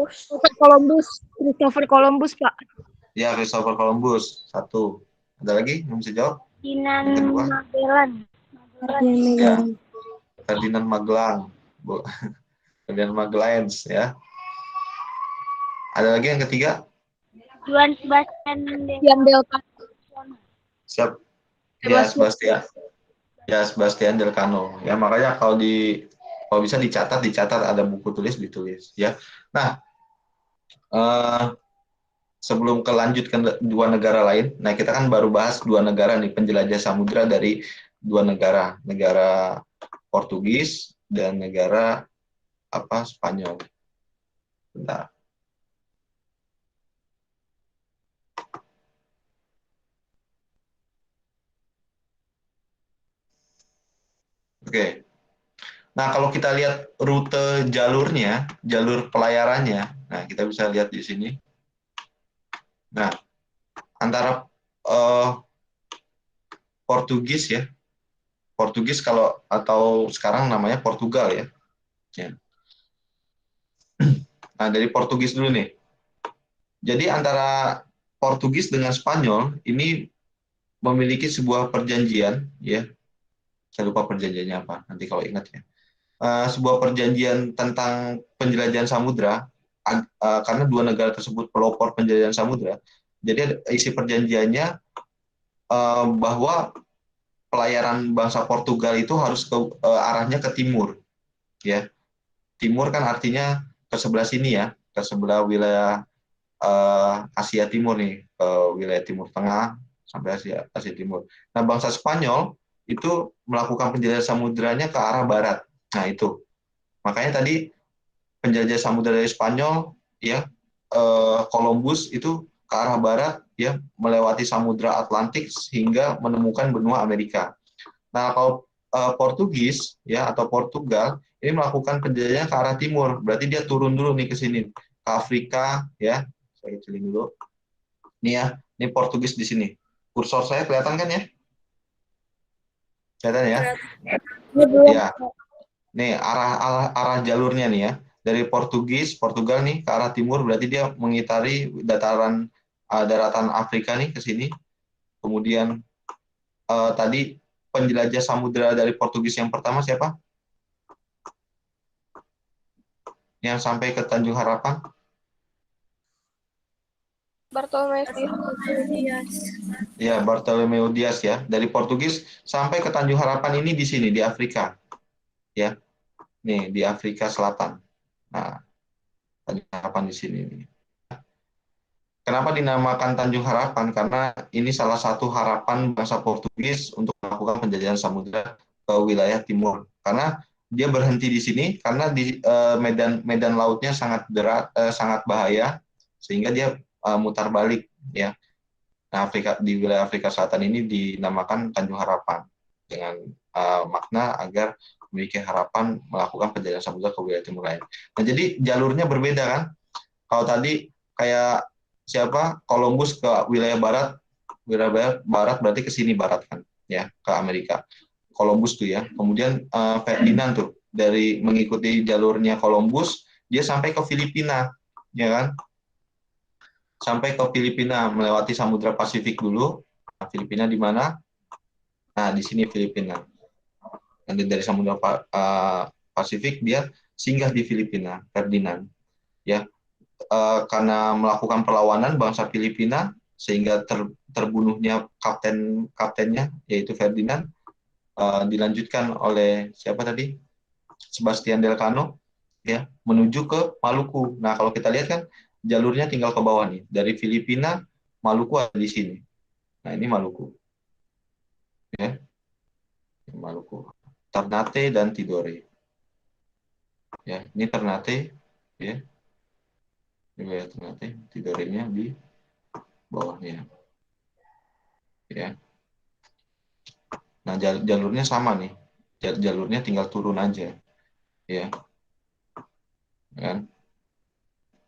Christopher Columbus, Pak. ya Christopher Columbus satu. Ada lagi yang bisa jawab? Ferdinand Yang kedua? Magellan. Ya, Ferdinand Magellan. Ferdinand Magellan ya. Ada lagi yang ketiga? Juan Sebastian Yang Delta. Siap. Ya, Sebastian. Ya, Sebastian Delcano. Ya, makanya kalau bisa dicatat ada buku tulis ditulis ya. Nah, sebelum lanjut ke dua negara lain, nah kita kan baru bahas dua negara nih penjelajah samudra dari dua negara Portugis dan negara Spanyol. Bentar. Oke. Nah, kalau kita lihat rute jalurnya, jalur pelayarannya, nah kita bisa lihat di sini. Nah, antara Portugis ya, Portugis kalau atau sekarang namanya Portugal ya. Nah, dari Portugis dulu nih. Jadi antara Portugis dengan Spanyol ini memiliki sebuah perjanjian ya. Saya lupa perjanjiannya apa, nanti kalau ingat ya. Sebuah perjanjian tentang penjelajahan samudra karena dua negara tersebut pelopor penjelajahan samudra. Jadi isi perjanjiannya bahwa pelayaran bangsa Portugal itu harus arahnya ke timur ya. Timur kan artinya ke sebelah sini ya, ke sebelah wilayah Asia Timur nih, ke wilayah Timur Tengah sampai Asia Timur. Nah, bangsa Spanyol itu melakukan penjelajahan samudranya ke arah barat. Nah, itu. Makanya tadi penjajah samudra dari Spanyol ya, Columbus itu ke arah barat ya, melewati Samudra Atlantik hingga menemukan benua Amerika. Nah, kalau Portugis ya atau Portugal ini melakukan penjelajahan ke arah timur, berarti dia turun dulu nih ke sini ke Afrika ya. Saya kecilin dulu. Nih ya, ini Portugis di sini. Kursor saya kelihatan kan ya? Kelihatan ya? Ya. Nih arah jalurnya nih ya. Dari Portugal nih ke arah timur berarti dia mengitari daratan Afrika nih ke sini. Kemudian tadi penjelajah samudera dari Portugis yang pertama siapa? Yang sampai ke Tanjung Harapan? Bartolomeus Dias. Ya, Bartolomeu Dias ya. Dari Portugis sampai ke Tanjung Harapan ini di sini di Afrika. Ya. Nih, di Afrika Selatan. Nah, Tanjung Harapan di sini nih. Kenapa dinamakan Tanjung Harapan? Karena ini salah satu harapan bangsa Portugis untuk melakukan penjajahan samudera ke wilayah timur. Karena dia berhenti di sini karena di medan lautnya sangat sangat bahaya sehingga dia mutar balik ya. Nah, di wilayah Afrika Selatan ini dinamakan Tanjung Harapan dengan makna agar memiliki harapan melakukan penjajahan samudra ke wilayah timur lain. Nah, jadi jalurnya berbeda kan? Kalau tadi kayak siapa? Columbus ke wilayah barat berarti ke sini barat kan, ya, ke Amerika. Columbus tuh ya. Kemudian Ferdinand tuh dari mengikuti jalurnya Columbus, dia sampai ke Filipina, ya kan? Sampai ke Filipina melewati Samudra Pasifik dulu. Nah, Filipina di mana? Nah, di sini Filipina. Nanti dari Samudra Pasifik dia singgah di Filipina, Ferdinand. Ya, karena melakukan perlawanan bangsa Filipina sehingga terbunuhnya kaptennya yaitu Ferdinand, dilanjutkan oleh siapa tadi? Sebastian Delcano, ya, menuju ke Maluku. Nah, kalau kita lihat kan jalurnya tinggal ke bawah nih. Dari Filipina, Maluku ada di sini. Nah, ini Maluku. Ya, Maluku. Ternate dan Tidore. Ya, ini Ternate, ya. Wilayah Ternate, Tidore-nya di bawahnya. Ya. Nah, jalurnya sama nih. Jalurnya tinggal turun aja. Ya. Kan?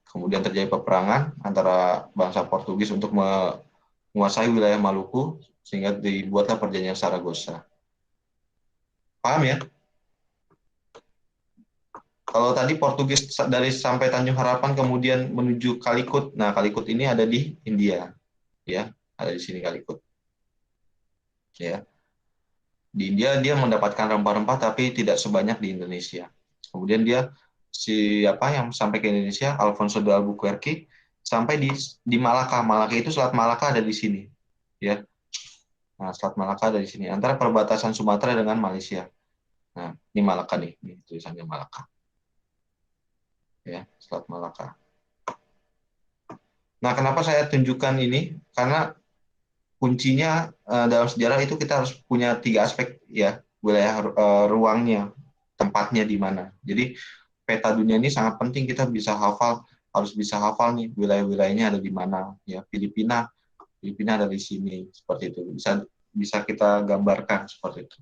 Kemudian terjadi peperangan antara bangsa Portugis untuk menguasai wilayah Maluku sehingga dibuatlah perjanjian Saragossa. Paham ya? Kalau tadi Portugis dari sampai Tanjung Harapan kemudian menuju Calicut. Nah, Calicut ini ada di India, ya, ada di sini Calicut. Ya. Di India dia mendapatkan rempah-rempah tapi tidak sebanyak di Indonesia. Kemudian dia siapa yang sampai ke Indonesia, Alfonso de Albuquerque, sampai di Malaka. Malaka itu Selat Malaka ada di sini, ya. Nah, Selat Malaka ada di sini antara perbatasan Sumatera dengan Malaysia. Nah, ini Malaka nih, ini tulisannya Malaka. Ya, Selat Malaka. Nah, kenapa saya tunjukkan ini? Karena kuncinya dalam sejarah itu kita harus punya 3 aspek, ya, wilayah ruangnya, tempatnya di mana. Jadi peta dunia ini sangat penting, kita harus bisa hafal nih wilayah-wilayahnya ada di mana. Ya, Filipina ada di sini, seperti itu. Bisa kita gambarkan seperti itu.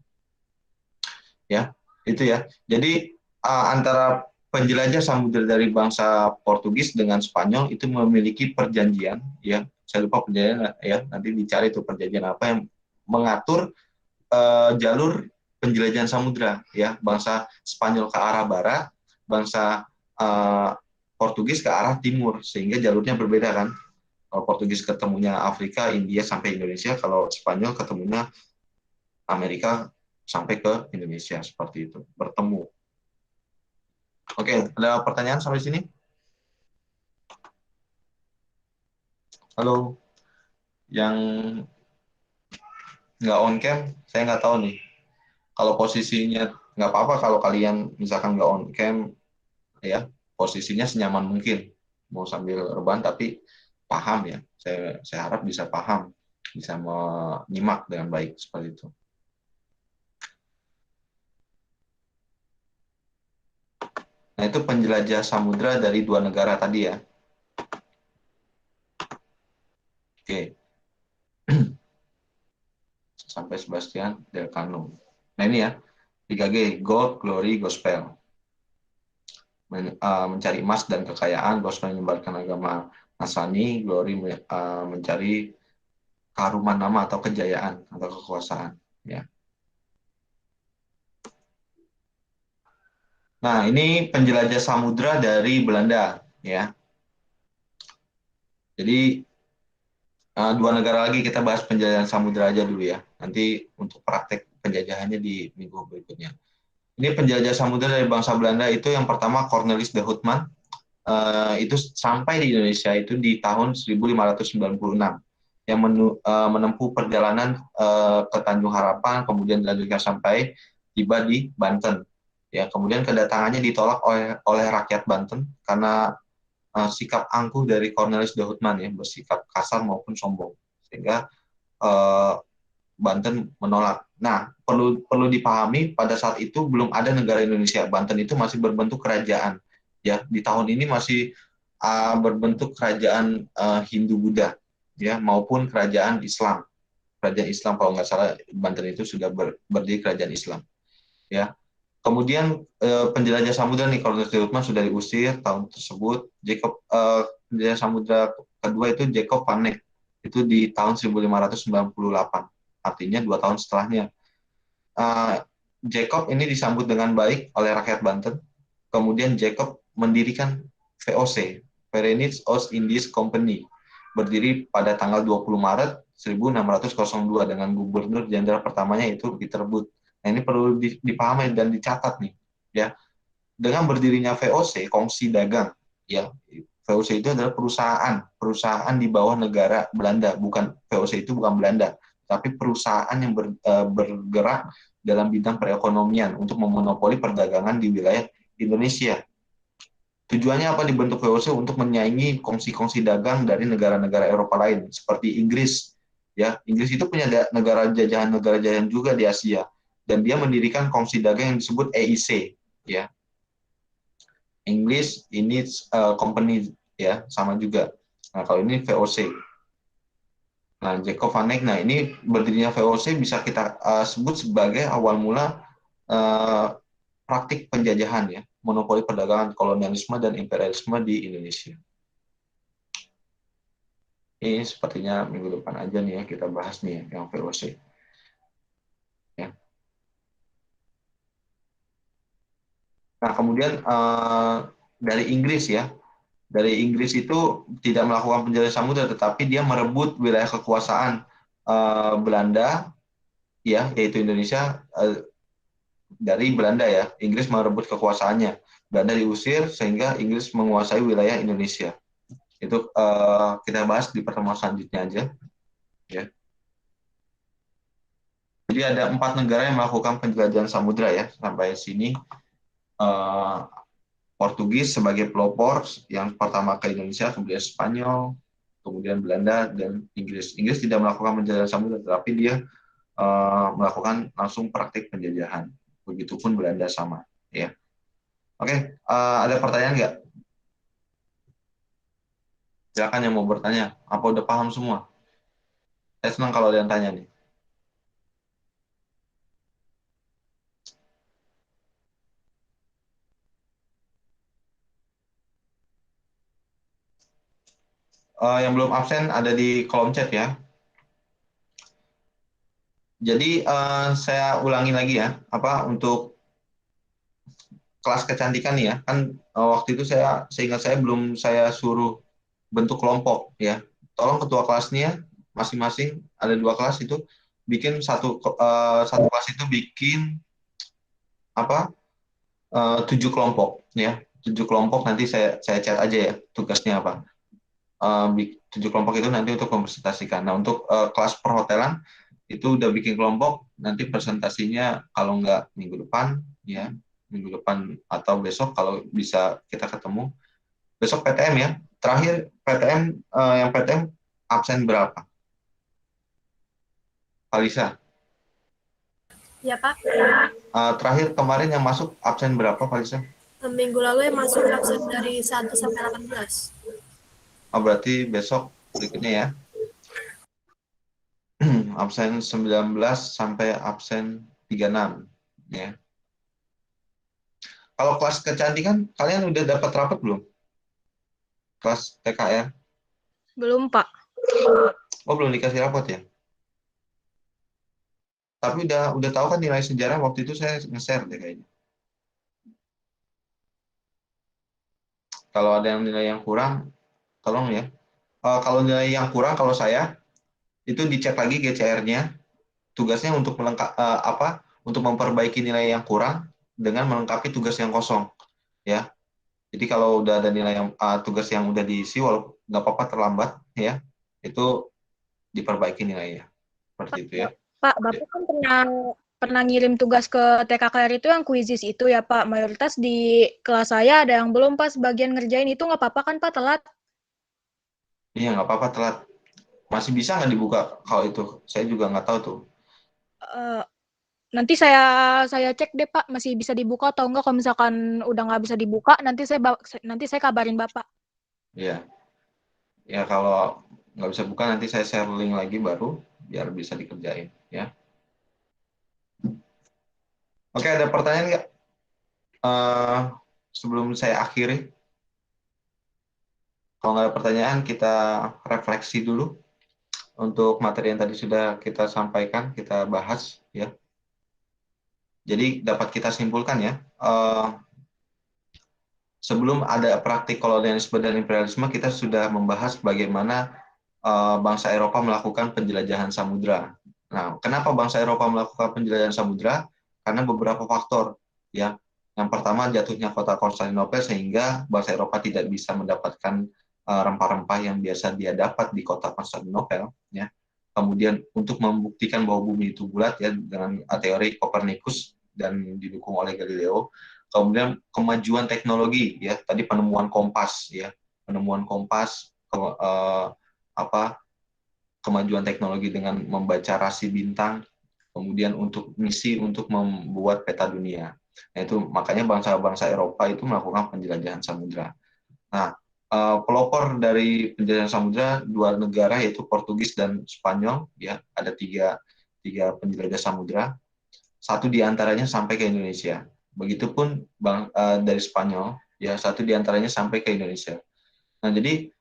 Ya, itu ya. Jadi antara penjelajah samudera dari bangsa Portugis dengan Spanyol itu memiliki perjanjian, ya. Saya lupa perjanjian, ya. Nanti dicari itu perjanjian apa yang mengatur jalur penjelajahan samudera, ya. Bangsa Spanyol ke arah barat, bangsa Portugis ke arah timur, sehingga jalurnya berbeda kan. Kalau Portugis ketemunya Afrika, India sampai Indonesia, kalau Spanyol ketemunya Amerika sampai ke Indonesia, seperti itu, bertemu. Oke, ada pertanyaan sampai sini? Halo, yang nggak on cam, saya nggak tahu nih. Kalau posisinya nggak apa-apa kalau kalian misalkan nggak on cam, ya, posisinya senyaman mungkin, mau sambil rebahan tapi paham ya. Saya harap bisa paham, bisa menyimak dengan baik seperti itu. Nah, itu penjelajah samudra dari 2 negara tadi ya. Oke. Sampai Sebastian Delcano. Nah, ini ya, 3G, Gold, Glory, Gospel. Mencari emas dan kekayaan, Gospel menyebarkan agama Nasrani, Glory mencari keharuman nama atau kejayaan atau kekuasaan. Ya. Nah, ini penjelajah samudra dari Belanda, ya. Jadi 2 negara lagi kita bahas penjelajahan samudra aja dulu ya. Nanti untuk praktek penjajahannya di minggu berikutnya. Ini penjajah samudra dari bangsa Belanda itu yang pertama Cornelis de Houtman. Itu sampai di Indonesia itu di tahun 1596 yang menempuh perjalanan ke Tanjung Harapan, kemudian dilanjutkan sampai tiba di Banten. Ya, kemudian kedatangannya ditolak oleh rakyat Banten karena sikap angkuh dari Cornelis de Houtman, ya, bersikap kasar maupun sombong, sehingga Banten menolak. Nah, perlu dipahami pada saat itu belum ada negara Indonesia. Banten itu masih berbentuk kerajaan. Ya, di tahun ini masih berbentuk kerajaan Hindu-Buddha, ya, maupun kerajaan Islam. Kerajaan Islam kalau nggak salah Banten itu sudah berdiri kerajaan Islam. Ya. Kemudian penjelajah samudra nih, Cornelius de Houtman sudah diusir tahun tersebut. Penjelajah samudra kedua itu Jacob van Eyck, itu di tahun 1598, artinya 2 tahun setelahnya. Jacob ini disambut dengan baik oleh rakyat Banten. Kemudian Jacob mendirikan VOC, Verenigd Oost-Indisch Company, berdiri pada tanggal 20 Maret 1602 dengan gubernur jenderal pertamanya yaitu Peter Booth. Nah, ini perlu dipahami dan dicatat nih, ya. Dengan berdirinya VOC, kongsi dagang, ya. VOC itu adalah perusahaan di bawah negara Belanda, bukan VOC itu bukan Belanda, tapi perusahaan yang bergerak dalam bidang perekonomian untuk memonopoli perdagangan di wilayah Indonesia. Tujuannya apa dibentuk VOC? Untuk menyaingi kongsi-kongsi dagang dari negara-negara Eropa lain seperti Inggris. Ya, Inggris itu punya negara jajahan juga di Asia, dan dia mendirikan kongsi dagang yang disebut EIC, ya. English Indies Company, ya, sama juga. Nah, kalau ini VOC. Nah, Jacob van Eyck, nah ini berdirinya VOC bisa kita sebut sebagai awal mula praktik penjajahan, ya, monopoli perdagangan, kolonialisme dan imperialisme di Indonesia. Ini sepertinya minggu depan aja nih ya kita bahas nih ya, yang VOC. Ya. Nah, kemudian dari Inggris ya, dari Inggris itu tidak melakukan penjajah samudra, tetapi dia merebut wilayah kekuasaan Belanda, ya, yaitu Indonesia, dari Belanda ya. Inggris merebut kekuasaannya, Belanda diusir sehingga Inggris menguasai wilayah Indonesia. Itu kita bahas di pertemuan selanjutnya aja, ya. Jadi ada 4 negara yang melakukan penjelajahan samudra ya sampai sini. Portugis sebagai pelopor yang pertama ke Indonesia, kemudian Spanyol, kemudian Belanda, dan Inggris. Inggris tidak melakukan penjajahan samudra, tetapi dia melakukan langsung praktik penjajahan. Begitupun Belanda sama, ya. Oke, ada pertanyaan nggak? Silakan yang mau bertanya. Apa udah paham semua? Saya senang kalau ada yang tanya nih. Yang belum absen ada di kolom chat ya. Jadi saya ulangi lagi ya, untuk kelas kecantikan nih ya, kan waktu itu seingat saya belum saya suruh bentuk kelompok ya. Tolong ketua kelasnya masing-masing ada 2 kelas itu bikin satu kelas itu bikin 7 kelompok ya. 7 kelompok nanti saya chat aja ya tugasnya apa. 7 kelompok itu nanti untuk mempresentasikan. Nah, untuk kelas perhotelan itu udah bikin kelompok, nanti presentasinya kalau nggak minggu depan ya, minggu depan atau besok kalau bisa kita ketemu. Besok PTM ya. Terakhir PTM, yang PTM absen berapa? Alisa. Ya, Pak. Terakhir kemarin yang masuk absen berapa, Alisa? Minggu lalu yang masuk absen dari 1 sampai 18. Berarti besok berikutnya ya. Absen 19 sampai absen 36 ya. Kalau kelas kecantikan kalian udah dapat rapat belum? Kelas TKR? Belum, Pak. Oh, belum dikasih rapot ya? Tapi udah tahu kan nilai sejarah, waktu itu saya nge-share deh kayaknya. Kalau ada yang nilai yang kurang, tolong ya. Kalau nilai yang kurang, kalau saya itu dicek lagi GCR-nya. Tugasnya untuk untuk memperbaiki nilai yang kurang dengan melengkapi tugas yang kosong, ya. Jadi kalau udah ada nilai yang tugas yang udah diisi, walaupun nggak apa-apa terlambat, ya, itu diperbaiki nilainya. Seperti itu ya. Pak, Bapak kan pernah ngirim tugas ke TKKR itu yang kuisis itu ya, Pak. Mayoritas di kelas saya ada yang belum, Pak, sebagian ngerjain itu nggak apa-apa kan, Pak, telat? Iya, nggak apa-apa telat. Masih bisa nggak dibuka kalau itu? Saya juga nggak tahu tuh. Nanti saya cek deh, Pak, masih bisa dibuka atau enggak. Kalau misalkan udah nggak bisa dibuka, nanti saya kabarin Bapak. Iya. Ya kalau nggak bisa buka nanti saya share link lagi baru biar bisa dikerjain ya. Oke, ada pertanyaan nggak? sebelum saya akhiri, kalau nggak ada pertanyaan, kita refleksi dulu untuk materi yang tadi sudah kita sampaikan, kita bahas, ya. Jadi dapat kita simpulkan ya, sebelum ada praktik kolonialisme dan imperialisme, kita sudah membahas bagaimana bangsa Eropa melakukan penjelajahan samudra. Nah, kenapa bangsa Eropa melakukan penjelajahan samudra? Karena beberapa faktor, ya. Yang pertama, jatuhnya kota Konstantinopel sehingga bangsa Eropa tidak bisa mendapatkan rempah-rempah yang biasa dia dapat di kota Konstantinopel, ya. Kemudian untuk membuktikan bahwa bumi itu bulat, ya, dengan teori Kopernikus dan didukung oleh Galileo. Kemudian kemajuan teknologi, ya, tadi penemuan kompas, ya, penemuan kompas, kemajuan teknologi dengan membaca rasi bintang, kemudian untuk misi untuk membuat peta dunia. Nah, itu makanya bangsa-bangsa Eropa itu melakukan penjelajahan samudra. Nah, pelopor dari penjelajahan samudra dua negara yaitu Portugis dan Spanyol, ya, ada tiga penjelajah samudra. Satu diantaranya sampai ke Indonesia. Begitupun dari Spanyol, ya, satu diantaranya sampai ke Indonesia. Nah, jadi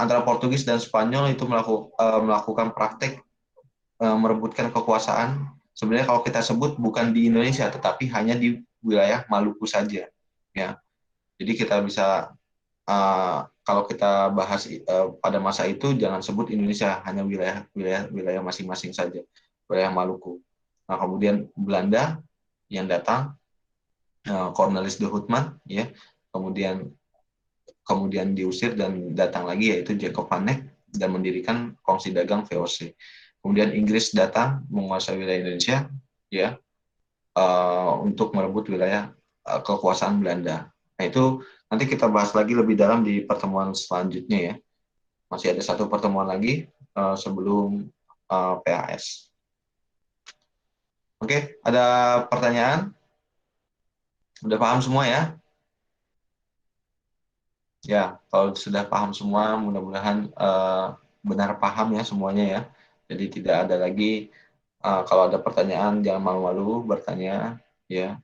antara Portugis dan Spanyol itu melakukan praktek merebutkan kekuasaan. Sebenarnya kalau kita sebut bukan di Indonesia, tetapi hanya di wilayah Maluku saja. Ya, jadi kita bisa kalau kita bahas pada masa itu jangan sebut Indonesia, hanya wilayah masing-masing saja, wilayah Maluku. Nah, kemudian Belanda yang datang, Cornelis de Houtman, ya, kemudian diusir dan datang lagi yaitu Jacob van Eyck dan mendirikan Kongsi Dagang VOC. Kemudian Inggris datang menguasai wilayah Indonesia, ya, untuk merebut wilayah kekuasaan Belanda. Nah, itu nanti kita bahas lagi lebih dalam di pertemuan selanjutnya, ya. Masih ada satu pertemuan lagi sebelum PAS. Oke, ada pertanyaan? Udah paham semua ya? Ya, kalau sudah paham semua, mudah-mudahan benar paham ya semuanya ya. Jadi tidak ada lagi, kalau ada pertanyaan jangan malu-malu bertanya, ya.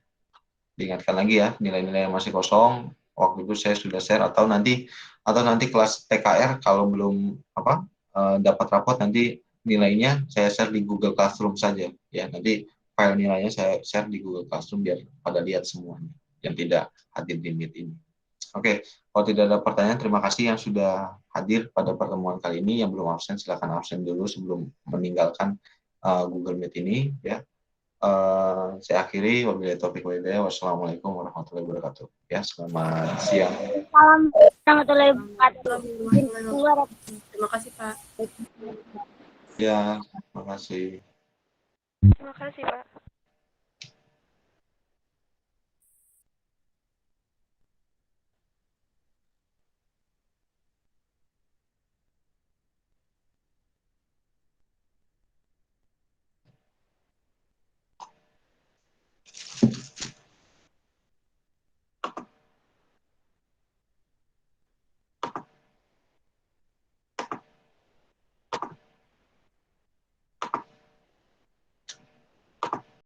Diingatkan lagi ya, nilai-nilai yang masih kosong, waktu itu saya sudah share, atau nanti kelas TKR kalau belum dapat rapot, nanti nilainya saya share di Google Classroom saja, ya. Nanti file nilainya saya share di Google Classroom biar pada lihat semuanya yang tidak hadir di Meet ini. Oke, kalau tidak ada pertanyaan, terima kasih yang sudah hadir pada pertemuan kali ini. Yang belum absen, silakan absen dulu sebelum meninggalkan Google Meet ini, ya. Saya akhiri, wabillahi taufiq wal hidayah. Wassalamualaikum warahmatullahi wabarakatuh. Ya, selamat siang. Salam warahmatullahi wabarakatuh. Terima kasih, Pak. Ya, terima kasih. Terima kasih, Pak.